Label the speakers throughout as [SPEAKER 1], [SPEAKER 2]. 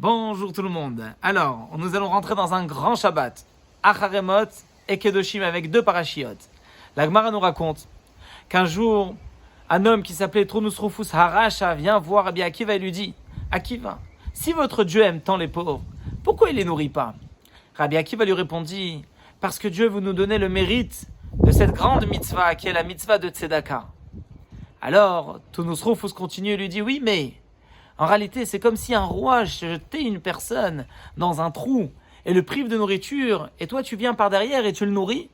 [SPEAKER 1] Bonjour tout le monde. Alors, nous allons rentrer dans un grand Shabbat, Acharemot et Kedoshim avec deux parachiotes. La Gemara nous raconte qu'un jour, un homme qui s'appelait Turnus Rufus Harasha vient voir Rabbi Akiva et lui dit « Akiva, si votre Dieu aime tant les pauvres, pourquoi il les nourrit pas ?» Rabbi Akiva lui répondit « Parce que Dieu veut nous donner le mérite de cette grande mitzvah qui est la mitzvah de Tzedaka. » Alors, Turnus Rufus continue et lui dit « Oui, mais... » En réalité, c'est comme si un roi jetait une personne dans un trou et le prive de nourriture, et toi tu viens par derrière et tu le nourris.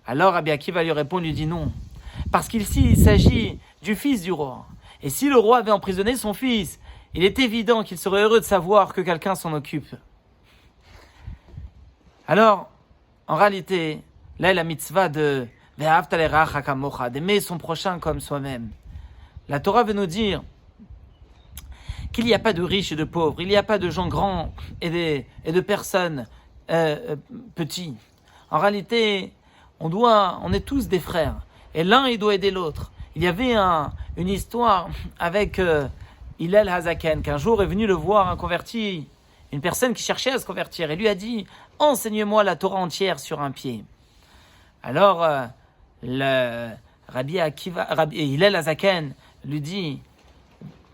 [SPEAKER 1] Alors Rabbi Akiva lui répond, lui dit non, parce qu'ici il s'agit du fils du roi. Et si le roi avait emprisonné son fils, il est évident qu'il serait heureux de savoir que quelqu'un s'en occupe. Alors, en réalité, là est la mitzvah de Ve'ahavta l'ereacha kamocha, d'aimer son prochain comme soi-même. La Torah veut nous dire qu'il n'y a pas de riches et de pauvres, il n'y a pas de gens grands et de personnes petits. En réalité, on est tous des frères, et l'un il doit aider l'autre. Il y avait une histoire avec Hillel Hazaken, qu'un jour est venu le voir un converti, une personne qui cherchait à se convertir, et lui a dit « Enseigne-moi la Torah entière sur un pied ». Alors, le Rabbi Hillel Hazaken lui dit «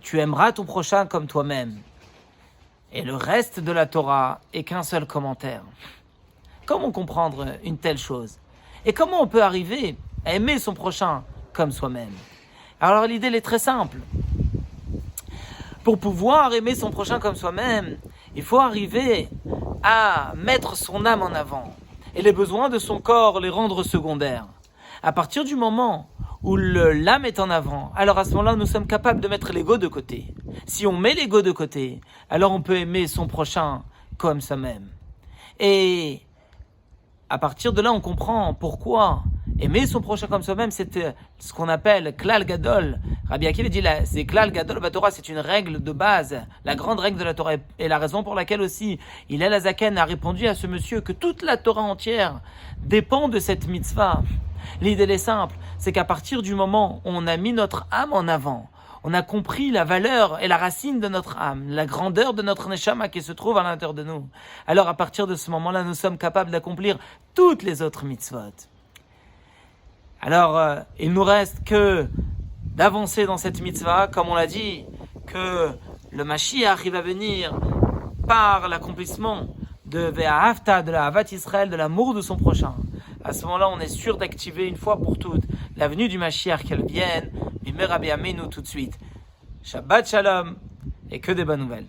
[SPEAKER 1] Tu aimeras ton prochain comme toi-même. » Et le reste de la Torah est qu'un seul commentaire. Comment comprendre une telle chose? Et comment on peut arriver à aimer son prochain comme soi-même? Alors l'idée elle est très simple. Pour pouvoir aimer son prochain comme soi-même, il faut arriver à mettre son âme en avant et les besoins de son corps les rendre secondaires. À partir du moment où l'âme est en avant, alors à ce moment-là, nous sommes capables de mettre l'ego de côté. Si on met l'ego de côté, alors on peut aimer son prochain comme soi-même. Et à partir de là, on comprend pourquoi aimer son prochain comme soi-même, c'est ce qu'on appelle Klal Gadol. Rabbi Akiva dit, c'est Klal Gadol Batorah, c'est une règle de base, la grande règle de la Torah, et la raison pour laquelle aussi Hillel Hazaken a répondu à ce monsieur que toute la Torah entière dépend de cette mitzvah. L'idée est simple, c'est qu'à partir du moment où on a mis notre âme en avant, on a compris la valeur et la racine de notre âme, la grandeur de notre neshama qui se trouve à l'intérieur de nous. Alors à partir de ce moment-là, nous sommes capables d'accomplir toutes les autres mitzvot. Alors, il nous reste que d'avancer dans cette mitzvah, comme on l'a dit, que le Mashiach va venir par l'accomplissement de Ve'ahavta, de la Havat Israël, de l'amour de son prochain. À ce moment-là, on est sûr d'activer une fois pour toutes la venue du Mashiach, qu'elle vienne, mais Rabbi Amenu tout de suite. Shabbat Shalom, et que des bonnes nouvelles.